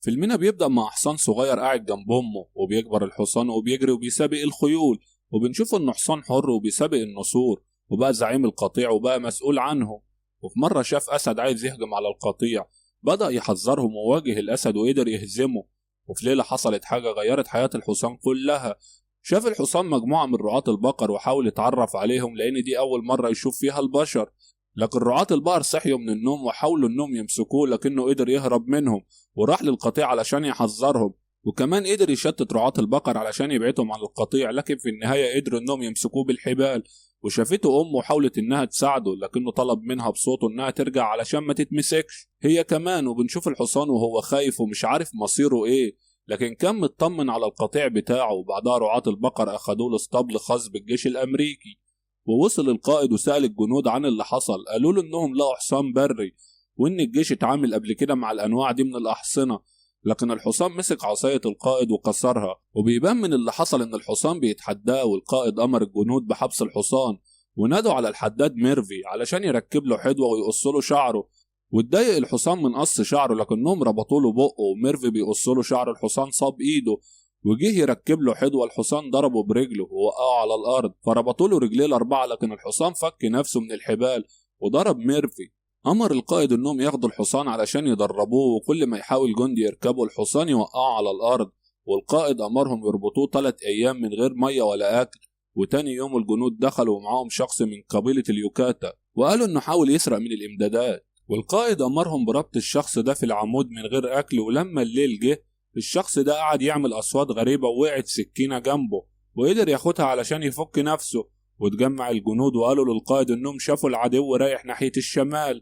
فيلمنا بيبدأ مع حصان صغير قاعد جنب أمه، وبيكبر الحصان وبيجري وبيسابق الخيول، وبنشوف إنه حصان حر وبيسابق النسور، وبقى زعيم القطيع وبقى مسؤول عنهم. وفي مرة شاف أسد عايز يهجم على القطيع، بدأ يحذرهم وواجه الأسد وقدر يهزمه. وفي ليلة حصلت حاجة غيرت حياة الحصان كلها. شاف الحصان مجموعة من رعاة البقر وحاول يتعرف عليهم لأن دي أول مرة يشوف فيها البشر، لكن رعاة البقر صحيوا من النوم وحاولوا إنهم يمسكوه لكنه قدر يهرب منهم وراح للقطيع علشان يحذرهم، وكمان قدر يشتت رعاة البقر علشان يبعدهم عن القطيع، لكن في النهاية قدروا إنهم يمسكوه بالحبال. وشافته أمه وحاولت إنها تساعده لكنه طلب منها بصوته إنها ترجع علشان ما تتمسكش هي كمان. وبنشوف الحصان وهو خايف ومش عارف مصيره إيه، لكن كان مطمن على القطيع بتاعه. وبعدها رعاة البقر أخدوه لاسطبل خاص بالجيش الأمريكي، ووصل القائد وسأل الجنود عن اللي حصل. قالوا له إنهم لقوا حصان بري وإن الجيش اتعامل قبل كده مع الأنواع دي من الأحصنة، لكن الحصان مسك عصاية القائد وكسرها. وبيبان من اللي حصل إن الحصان بيتحداه، والقائد أمر الجنود بحبس الحصان ونادوا على الحداد ميرفي علشان يركب له حدوة ويقص له شعره. واتضايق الحصان من قص شعره لكنهم ربطوا له بقه، وميرفي بيقص له شعر الحصان صاب ايده، وجه يركب له حدوة الحصان ضربه برجله ووقعه على الأرض، فربطوا له رجليه الأربعة لكن الحصان فك نفسه من الحبال وضرب ميرفي. أمر القائد إنهم ياخدوا الحصان علشان يدربوه، وكل ما يحاول جندي يركبه الحصان يوقعه على الأرض. والقائد أمرهم يربطوه 3 أيام من غير مية ولا أكل. وتاني يوم الجنود دخلوا ومعاهم شخص من قبيلة اليوكاتا وقالوا إنه حاول يسرق من الإمدادات، والقائد أمرهم بربط الشخص ده في العمود من غير أكل. ولما الليل جه الشخص ده قعد يعمل أصوات غريبة ووقعت سكينة جنبه وقدر ياخدها علشان يفك نفسه. وتجمع الجنود وقالوا للقائد إنهم شافوا العدو رايح ناحية الشمال.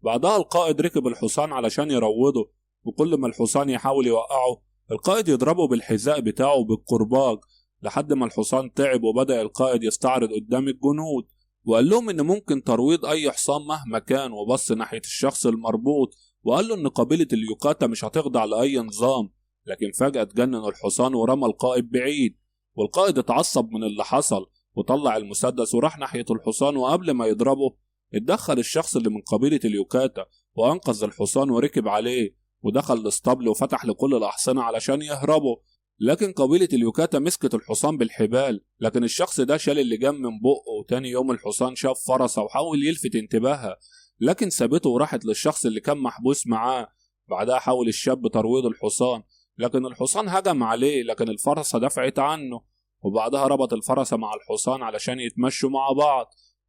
بعدها القائد ركب الحصان علشان يروضه، وكل ما الحصان يحاول يوقعه القائد يضربه بالحذاء بتاعه بالقرباج لحد ما الحصان تعب. وبدأ القائد يستعرض قدام الجنود وقال لهم إن ممكن ترويض أي حصان مهما كان، وبص ناحية الشخص المربوط وقال له إن قبيلة اليوكاتا مش هتخضع لأي نظام. لكن فجأة اتجنن الحصان ورمى القائد بعيد، والقائد اتعصب من اللي حصل وطلع المسدس وراح ناحية الحصان، وقبل ما يضربه اتدخل الشخص اللي من قبيلة اليوكاتا وأنقذ الحصان وركب عليه ودخل الاسطبل وفتح لكل الأحصنة علشان يهربوا. لكن قبيلة اليوكاتا مسكت الحصان بالحبال، لكن الشخص ده شال اللجام من بقه. وتاني يوم الحصان شاف فرسة وحاول يلفت انتباهها لكن سابته وراحت للشخص اللي كان محبوس معاه. بعدها حاول الشاب ترويض الحصان لكن الحصان هجم عليه، لكن الفرسة دفعت عنه. وبعدها ربط الفرسة مع الحصان علشان يتمشوا مع بعض.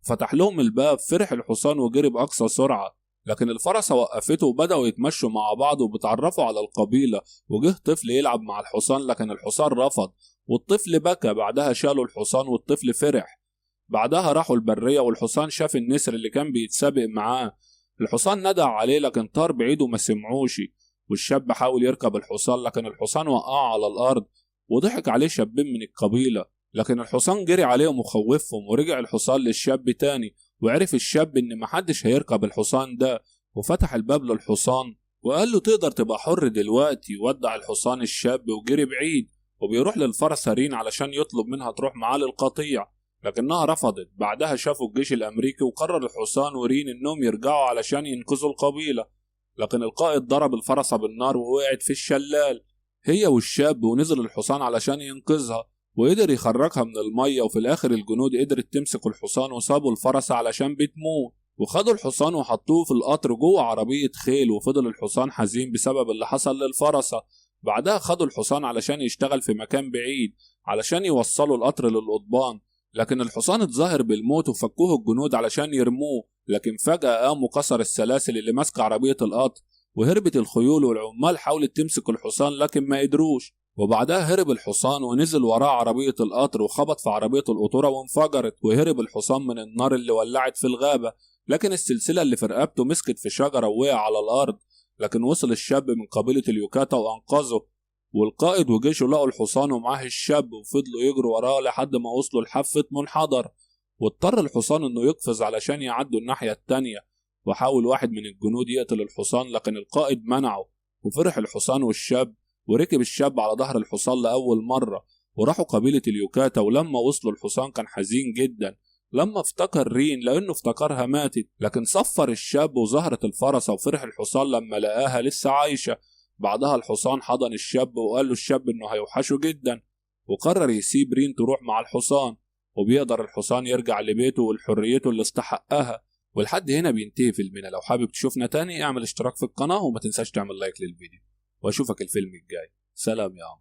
فتح لهم الباب، فرح الحصان وجري بأقصى سرعة، لكن الفرسة وقفته وبدأوا يتمشوا مع بعض وبتعرفوا على القبيلة. وجه طفل يلعب مع الحصان لكن الحصان رفض والطفل بكى. بعدها شالوا الحصان والطفل فرح. بعدها راحوا البرية والحصان شاف النسر اللي كان بيتسابق معاه. الحصان ندى عليه لكن طار بعيد وما سمعوش، والشاب حاول يركب الحصان لكن الحصان وقعه على الأرض. وضحك عليه شابين من القبيلة لكن الحصان جري عليهم وخوفهم، ورجع الحصان للشاب تاني وعرف الشاب ان محدش هيركب الحصان ده، وفتح الباب للحصان وقال له تقدر تبقى حر دلوقتي. ودع الحصان الشاب وجري بعيد، وبيروح للفرسة رين علشان يطلب منها تروح معاه للقطيع لكنها رفضت. بعدها شافوا الجيش الأمريكي وقرر الحصان ورين انهم يرجعوا علشان ينقذوا القبيلة، لكن القائد ضرب الفرسة بالنار ووقعت في الشلال هي والشاب، ونزل الحصان علشان ينقذها وقدر يخرجها من المية. وفي الآخر الجنود قدرت تمسك الحصان وسابوا الفرسة علشان بتموت، وخدوا الحصان وحطوه في القطر جوه عربية خيل. وفضل الحصان حزين بسبب اللي حصل للفرسة. بعدها خدوا الحصان علشان يشتغل في مكان بعيد علشان يوصلوا القطر للقضبان، لكن الحصان اتظاهر بالموت وفكوه الجنود علشان يرموه. لكن فجأة قام وكسر السلاسل اللي ماسكة عربية القطر، وهربت الخيول والعمال حاولت تمسك الحصان لكن ما قدروش. وبعدها هرب الحصان ونزل وراه عربية القطر وخبط في عربية القطورة وانفجرت. وهرب الحصان من النار اللي ولعت في الغابة، لكن السلسلة اللي في رقبته مسكت في شجرة ووقع على الأرض. لكن وصل الشاب من قبيلة اليوكاتا وأنقذه، والقائد وجيشه لقوا الحصان ومعاه الشاب وفضلوا يجروا وراه لحد ما وصلوا لحافة منحدر. واضطر الحصان انه يقفز علشان يعدوا الناحية التانية، وحاول واحد من الجنود يقتل الحصان لكن القائد منعه. وفرح الحصان والشاب، وركب الشاب على ظهر الحصان لأول مرة وراحوا قبيلة اليوكاتا. ولما وصلوا الحصان كان حزين جدا لما افتكر رين لأنه افتكرها ماتت، لكن صفر الشاب وظهرت الفرسة. وفرح الحصان لما لقاها لسه عايشة. بعدها الحصان حضن الشاب وقال له الشاب إنه هيوحشه جدا، وقرر يسيب رين تروح مع الحصان، وبيقدر الحصان يرجع لبيته والحريته اللي استحقها. ولحد هنا بينتهي فيلمنا. لو حابب تشوفنا تاني اعمل اشتراك في القناة وما تنساش تعمل لايك للفيديو، واشوفك الفيلم الجاي. سلام يا عم.